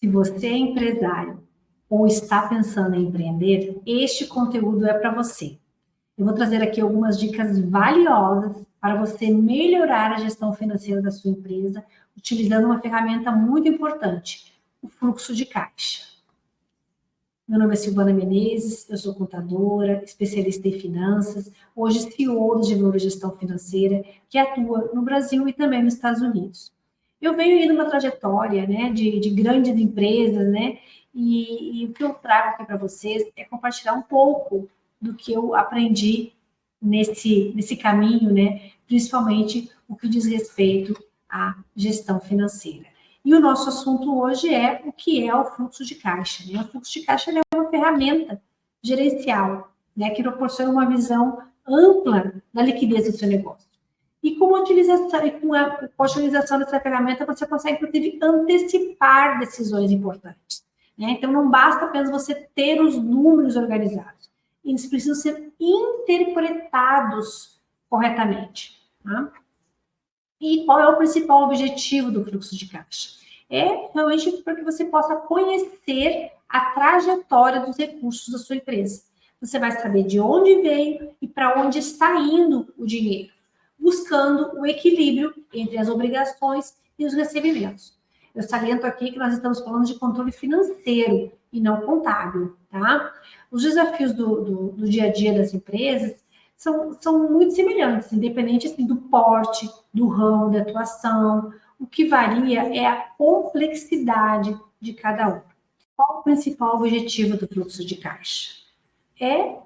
Se você é empresário ou está pensando em empreender, este conteúdo é para você. Eu vou trazer aqui algumas dicas valiosas para você melhorar a gestão financeira da sua empresa, utilizando uma ferramenta muito importante, o fluxo de caixa. Meu nome é Silvana Menezes, eu sou contadora, especialista em finanças, hoje CEO do Desenvolvimento de Gestão Financeira, que atua no Brasil e também nos Estados Unidos. Eu venho aí numa trajetória, né, de grandes empresas, né, e o que eu trago aqui para vocês é compartilhar um pouco do que eu aprendi nesse caminho, né, principalmente o que diz respeito à gestão financeira. E o nosso assunto hoje é o que é o fluxo de caixa. Né? O fluxo de caixa é uma ferramenta gerencial, né, que proporciona uma visão ampla da liquidez do seu negócio. E com a utilização dessa ferramenta, você consegue, inclusive, antecipar decisões importantes. Né? Então, não basta apenas você ter os números organizados. Eles precisam ser interpretados corretamente. Tá? E qual é o principal objetivo do fluxo de caixa? É realmente para que você possa conhecer a trajetória dos recursos da sua empresa. Você vai saber de onde veio e para onde está indo o dinheiro, buscando o equilíbrio entre as obrigações e os recebimentos. Eu saliento aqui que nós estamos falando de controle financeiro e não contábil, tá? Os desafios do dia a dia das empresas são muito semelhantes, independente assim, do porte, do ramo de atuação. O que varia é a complexidade de cada um. Qual o principal objetivo do fluxo de caixa? É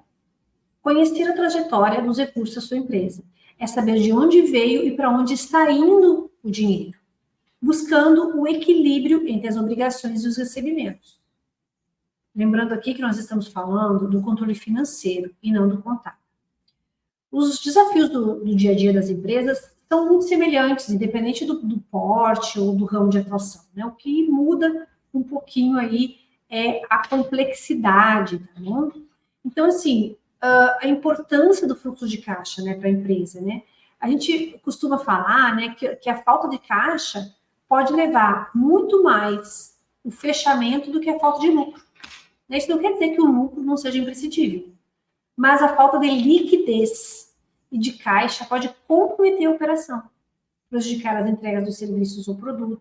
conhecer a trajetória dos recursos da sua empresa. É saber de onde veio e para onde está indo o dinheiro, buscando o equilíbrio entre as obrigações e os recebimentos. Lembrando aqui que nós estamos falando do controle financeiro e não do contábil. Os desafios do dia a dia das empresas são muito semelhantes, independente do porte ou do ramo de atuação. Né? O que muda um pouquinho aí é a complexidade. Tá bom? Então, assim, a importância do fluxo de caixa, né, para a empresa. Né? A gente costuma falar, né, que a falta de caixa pode levar muito mais o fechamento do que a falta de lucro. Isso não quer dizer que o lucro não seja imprescindível, mas a falta de liquidez e de caixa pode comprometer a operação, prejudicar as entregas dos serviços ou produtos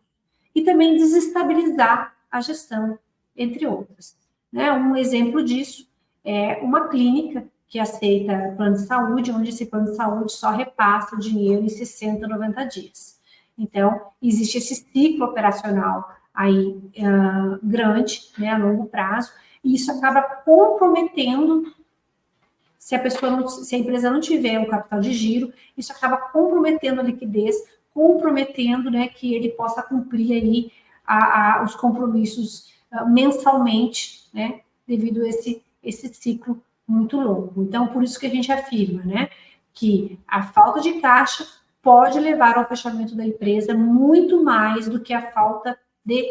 e também desestabilizar a gestão, entre outras. Né? Um exemplo disso é uma clínica que aceita plano de saúde, onde esse plano de saúde só repassa o dinheiro em 60, 90 dias. Então, existe esse ciclo operacional aí grande, né, a longo prazo, e isso acaba comprometendo. Se a empresa não tiver um capital de giro, isso acaba comprometendo a liquidez, comprometendo, né, que ele possa cumprir aí os compromissos mensalmente, né, devido a esse ciclo muito longo. Então, por isso que a gente afirma, né, que a falta de caixa pode levar ao fechamento da empresa muito mais do que a falta de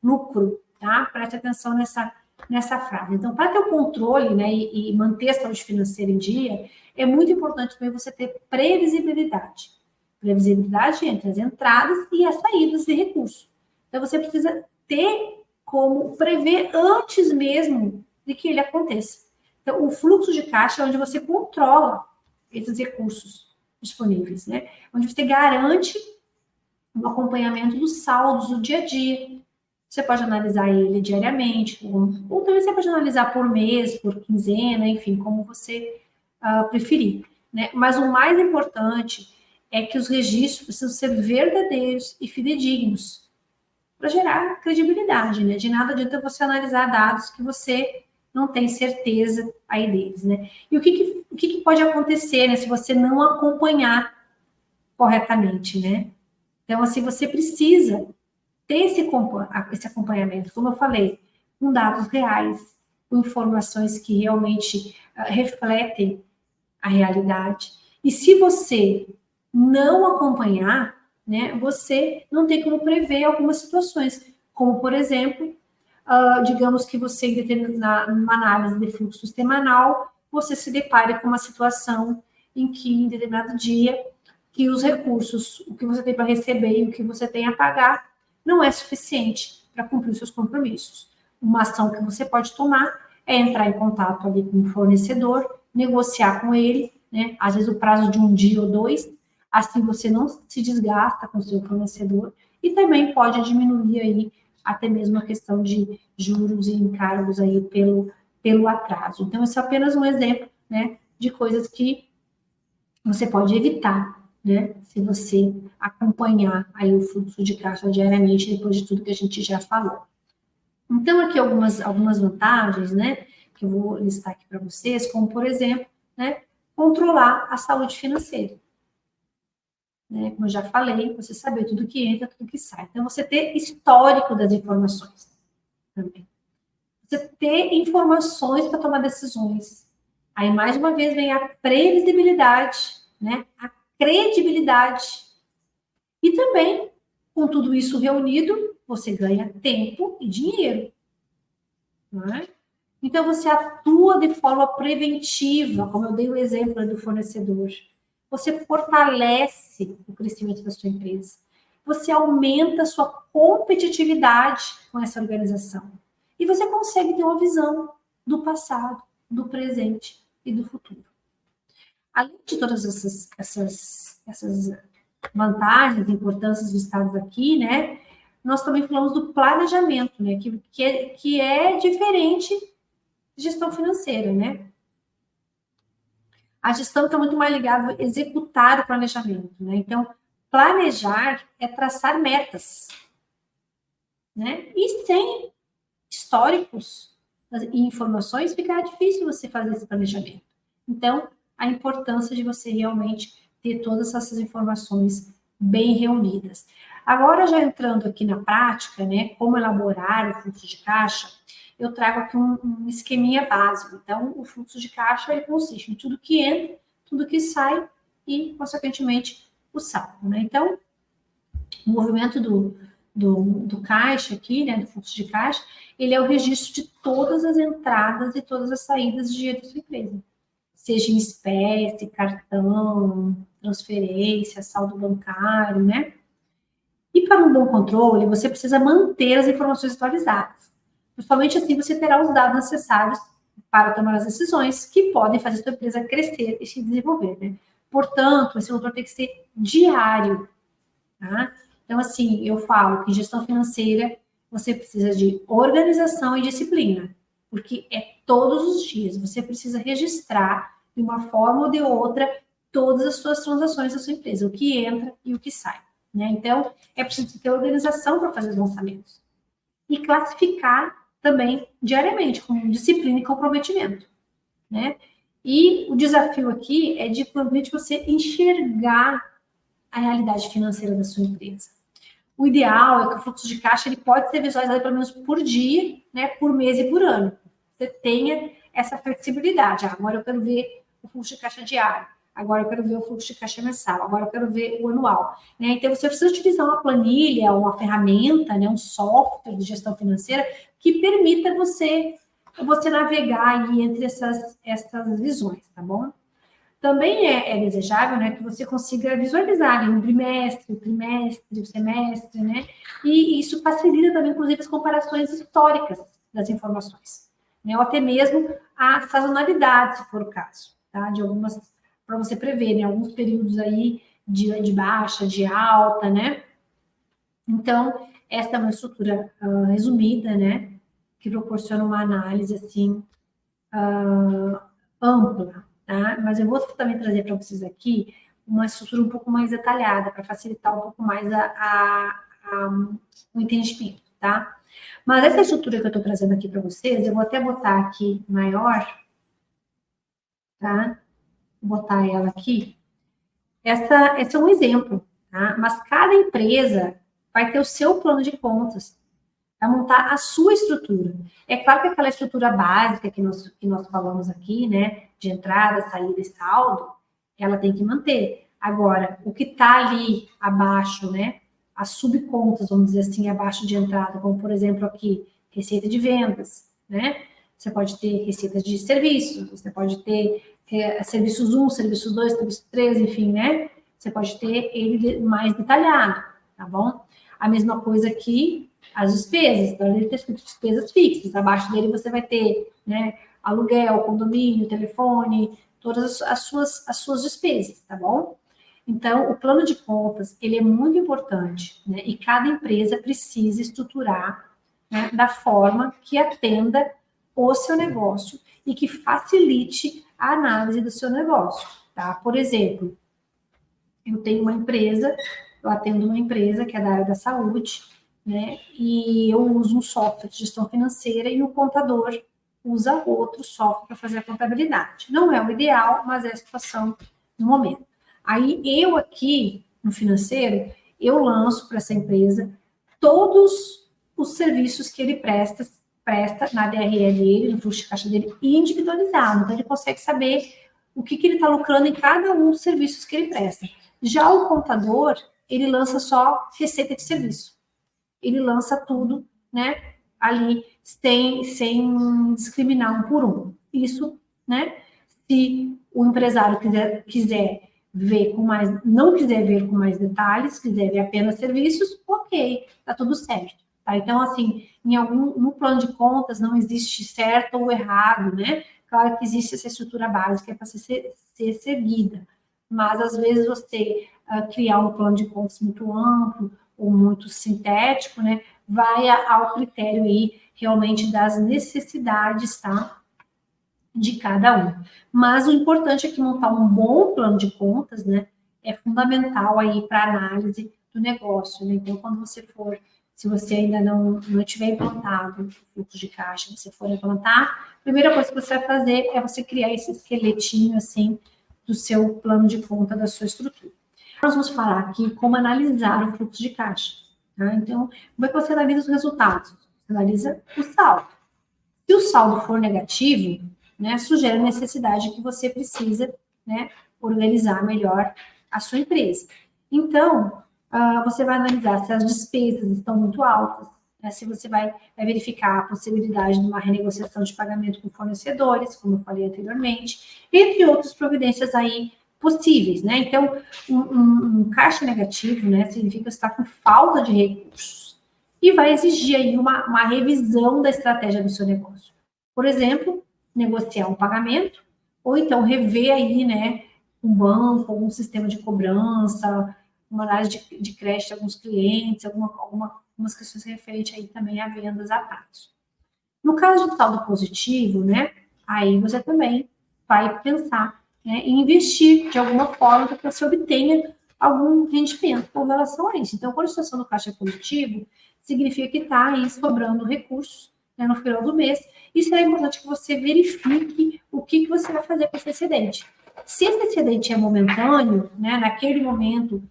lucro, tá? Preste atenção nessa frase. Então, para ter o controle, né, e manter a saúde financeira em dia, é muito importante também você ter previsibilidade. Previsibilidade entre as entradas e as saídas de recursos. Então, você precisa ter como prever antes mesmo de que ele aconteça. Então, o fluxo de caixa é onde você controla esses recursos disponíveis, né? Onde você garante um acompanhamento dos saldos do dia a dia. Você pode analisar ele diariamente, ou também você pode analisar por mês, por quinzena, enfim, como você preferir. Né? Mas o mais importante é que os registros precisam ser verdadeiros e fidedignos para gerar credibilidade. Né? De nada adianta você analisar dados que você não tem certeza aí deles. Né? E o que pode acontecer, né, se você não acompanhar corretamente? Né? Então, assim, você precisa ter esse acompanhamento, como eu falei, com dados reais, com informações que realmente refletem a realidade. E se você não acompanhar, né, você não tem como prever algumas situações, como, por exemplo, digamos que você, numa análise de fluxo semanal, você se depare com uma situação em que, em determinado dia, que os recursos, o que você tem para receber e o que você tem a pagar, não é suficiente para cumprir os seus compromissos. Uma ação que você pode tomar é entrar em contato ali com o fornecedor, negociar com ele, né? Às vezes o prazo de 1 dia ou 2, assim você não se desgasta com o seu fornecedor e também pode diminuir aí até mesmo a questão de juros e encargos aí pelo atraso. Então, esse é apenas um exemplo, né, de coisas que você pode evitar, né, se você acompanhar aí o fluxo de caixa diariamente, depois de tudo que a gente já falou. Então, aqui algumas vantagens, né, que eu vou listar aqui para vocês, como, por exemplo, né, controlar a saúde financeira. Né, como eu já falei, você saber tudo que entra, tudo que sai. Então, você ter histórico das informações também. Você ter informações para tomar decisões. Aí, mais uma vez, vem a previsibilidade, né, a credibilidade. E também, com tudo isso reunido, você ganha tempo e dinheiro. Não é? Então, você atua de forma preventiva, como eu dei o exemplo do fornecedor. Você fortalece o crescimento da sua empresa. Você aumenta a sua competitividade com essa organização. E você consegue ter uma visão do passado, do presente e do futuro. Além de todas essas vantagens, importâncias listadas aqui, né? Nós também falamos do planejamento, né? Que é diferente de gestão financeira, né? A gestão está muito mais ligada a executar o planejamento, né? Então, planejar é traçar metas, né? E sem históricos e informações, fica difícil você fazer esse planejamento. Então, a importância de você realmente ter todas essas informações bem reunidas. Agora, já entrando aqui na prática, né, como elaborar o fluxo de caixa, eu trago aqui um esqueminha básico. Então, o fluxo de caixa, ele consiste em tudo que entra, tudo que sai e, consequentemente, o saldo, né? Então, o movimento do caixa aqui, né, do fluxo de caixa, ele é o registro de todas as entradas e todas as saídas de dinheiro da sua empresa. Seja em espécie, cartão, transferência, saldo bancário, né? E para um bom controle, você precisa manter as informações atualizadas. Principalmente assim, você terá os dados necessários para tomar as decisões que podem fazer a sua empresa crescer e se desenvolver, né? Portanto, esse controle tem que ser diário, tá? Então, assim, eu falo que gestão financeira, você precisa de organização e disciplina, porque é todos os dias, você precisa registrar de uma forma ou de outra todas as suas transações da sua empresa, o que entra e o que sai, né? Então, é preciso ter organização para fazer os lançamentos. E classificar também diariamente, com disciplina e comprometimento, né? E o desafio aqui é de realmente você enxergar a realidade financeira da sua empresa. O ideal é que o fluxo de caixa ele pode ser visualizado pelo menos por dia, né, por mês e por ano. Você tenha essa flexibilidade. Agora eu quero ver o fluxo de caixa diário. Agora eu quero ver o fluxo de caixa mensal. Agora eu quero ver o anual. Né? Então você precisa utilizar uma planilha, uma ferramenta, né, um software de gestão financeira que permita você navegar aí entre essas visões, tá bom? Também é desejável, né, que você consiga visualizar ali um trimestre, o trimestre, o semestre, né? E isso facilita também, inclusive, as comparações históricas das informações, né? Ou até mesmo a sazonalidade, se for o caso, tá? De algumas, para você prever, né? Alguns períodos aí de baixa, de alta, né? Então, essa é uma estrutura resumida, né? Que proporciona uma análise, assim, ampla, tá? Mas eu vou também trazer para vocês aqui uma estrutura um pouco mais detalhada, para facilitar um pouco mais o entendimento, tá? Mas essa estrutura que eu estou trazendo aqui para vocês, eu vou até botar aqui maior, tá? Vou botar ela aqui. Esse é um exemplo, tá? Mas cada empresa vai ter o seu plano de contas, para montar a sua estrutura. É claro que aquela estrutura básica que nós falamos aqui, né, de entrada, saída e saldo, ela tem que manter. Agora, o que está ali abaixo, né, as subcontas, vamos dizer assim, abaixo de entrada, como por exemplo aqui, receita de vendas, né? Você pode ter receita de serviços, você pode ter serviços 1, serviços 2, serviços 3, enfim, né? Você pode ter ele mais detalhado, tá bom? A mesma coisa aqui as despesas. Então, ele tem escrito despesas fixas. Abaixo dele você vai ter, né, aluguel, condomínio, telefone, todas as suas despesas, tá bom? Então, o plano de contas, ele é muito importante, né? E cada empresa precisa estruturar, né, da forma que atenda o seu negócio e que facilite a análise do seu negócio, tá? Por exemplo, eu tenho uma empresa, eu atendo uma empresa que é da área da saúde, né? E eu uso um software de gestão financeira e o contador usa outro software para fazer a contabilidade. Não é o ideal, mas é a situação no momento. Aí eu aqui no financeiro, eu lanço para essa empresa todos os serviços que ele presta na DRE dele, no fluxo de caixa dele, individualizado. Então ele consegue saber o que ele está lucrando em cada um dos serviços que ele presta. Já o contador, ele lança só receita de serviço. Ele lança tudo, né, ali, sem discriminar um por um. Isso, né, se o empresário quiser ver com mais, não quiser ver com mais detalhes, quiser ver apenas serviços, ok, tá tudo certo. Tá? Então, assim, no plano de contas não existe certo ou errado, né? Claro que existe essa estrutura básica para ser seguida, mas às vezes você criar um plano de contas muito amplo ou muito sintético, né, vai ao critério aí realmente das necessidades, tá, de cada um. Mas o importante é que montar um bom plano de contas, né, é fundamental aí para análise do negócio, né? Então, quando você for, se você ainda não tiver implantado o fluxo de caixa, você for implantar, a primeira coisa que você vai fazer é você criar esse esqueletinho, assim, do seu plano de conta, da sua estrutura. Nós vamos falar aqui como analisar o fluxo de caixa, tá? Então, como é que você analisa os resultados? Você analisa o saldo. Se o saldo for negativo, né, sugere a necessidade que você precisa, né, organizar melhor a sua empresa. Então, você vai analisar se as despesas estão muito altas, né, se você vai verificar a possibilidade de uma renegociação de pagamento com fornecedores, como eu falei anteriormente, entre outras providências aí possíveis, né? Então, um caixa negativo, né, significa que você está com falta de recursos e vai exigir aí uma revisão da estratégia do seu negócio. Por exemplo, negociar um pagamento, ou então rever aí, né, um banco, algum sistema de cobrança, uma análise de crédito de alguns clientes, algumas questões referentes aí também a vendas a prazo. No caso de saldo positivo, né, aí você também vai pensar, né, em investir de alguma forma para que você obtenha algum rendimento com relação a isso. Então, quando a situação do caixa é positivo, significa que está aí sobrando recursos, né, no final do mês, e será importante que você verifique o que você vai fazer com esse excedente. Se esse excedente é momentâneo, né, naquele momento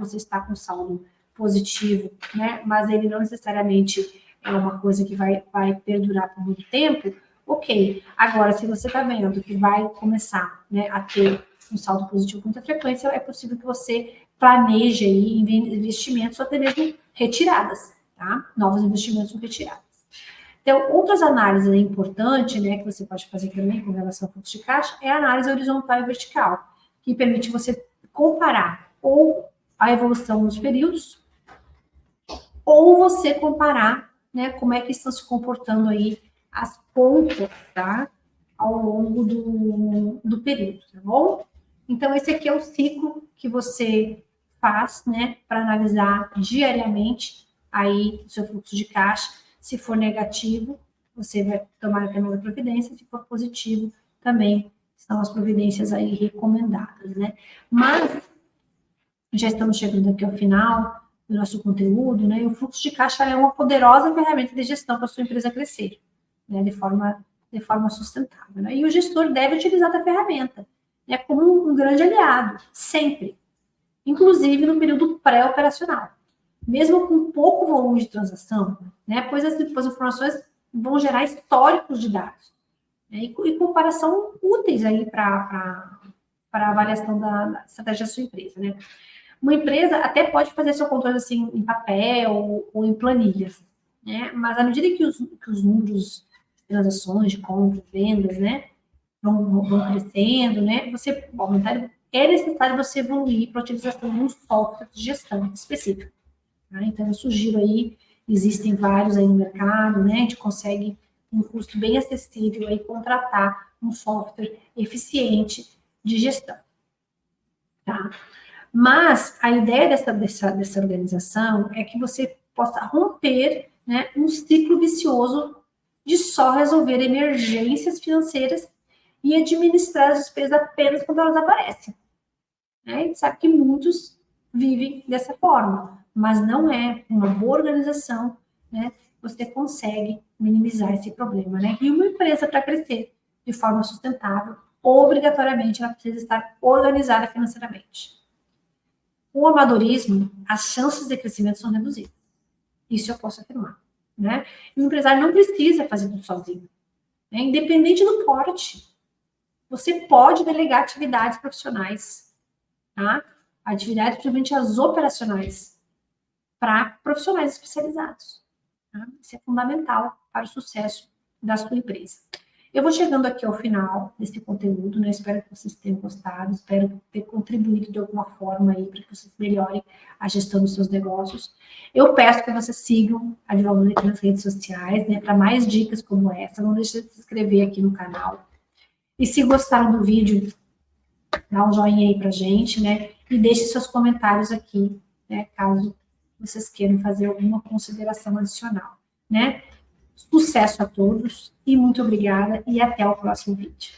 você está com saldo positivo, né, mas ele não necessariamente é uma coisa que vai perdurar por muito tempo, ok. Agora, se você está vendo que vai começar, né, a ter um saldo positivo com muita frequência, é possível que você planeje aí investimentos ou até mesmo retiradas, tá? Novos investimentos ou retiradas. Então, outras análises importantes, né, que você pode fazer também com relação ao fluxo de caixa, é a análise horizontal e vertical, que permite você comparar ou a evolução nos períodos, ou você comparar, né, como é que estão se comportando aí as contas, tá, ao longo do período, tá bom? Então, esse aqui é o ciclo que você faz, né, para analisar diariamente aí o seu fluxo de caixa. Se for negativo, você vai tomar aquela providência, se for positivo, também são as providências aí recomendadas, né? Mas, já estamos chegando aqui ao final do nosso conteúdo, né? E o fluxo de caixa é uma poderosa ferramenta de gestão para a sua empresa crescer, né? De forma sustentável, né? E o gestor deve utilizar a ferramenta, né, como um grande aliado, sempre. Inclusive no período pré-operacional. Mesmo com pouco volume de transação, né, pois as informações vão gerar históricos de dados, né, e comparação úteis aí para a avaliação da estratégia da sua empresa, né. Uma empresa até pode fazer seu controle assim em papel ou em planilhas, né, mas à medida que os números de transações, de compras, vendas, né, vão crescendo, né, você aumentar, é necessário você evoluir para a utilização de um software de gestão específico. Tá? Então, eu sugiro aí existem vários aí no mercado, né? A gente consegue, um custo bem acessível, aí, contratar um software eficiente de gestão, tá? Mas a ideia dessa organização é que você possa romper, né, um ciclo vicioso de só resolver emergências financeiras e administrar as despesas apenas quando elas aparecem. Né? A gente sabe que muitos vivem dessa forma, mas não é uma boa organização, né? Você consegue minimizar esse problema, né? E uma empresa, para crescer de forma sustentável, obrigatoriamente ela precisa estar organizada financeiramente. Com o amadorismo, as chances de crescimento são reduzidas. Isso eu posso afirmar, né? E o empresário não precisa fazer tudo sozinho, né? Independente do porte. Você pode delegar atividades profissionais, tá? Atividades, principalmente as operacionais, para profissionais especializados. Tá? Isso é fundamental para o sucesso da sua empresa. Eu vou chegando aqui ao final desse conteúdo, né? Espero que vocês tenham gostado, espero ter contribuído de alguma forma aí para que vocês melhorem a gestão dos seus negócios. Eu peço que vocês sigam a Advalone nas redes sociais, né? Para mais dicas como essa, não deixe de se inscrever aqui no canal. E se gostaram do vídeo, dá um joinha aí pra gente, né? E deixe seus comentários aqui, né? Caso vocês queiram fazer alguma consideração adicional, né? Sucesso a todos e muito obrigada e até o próximo vídeo.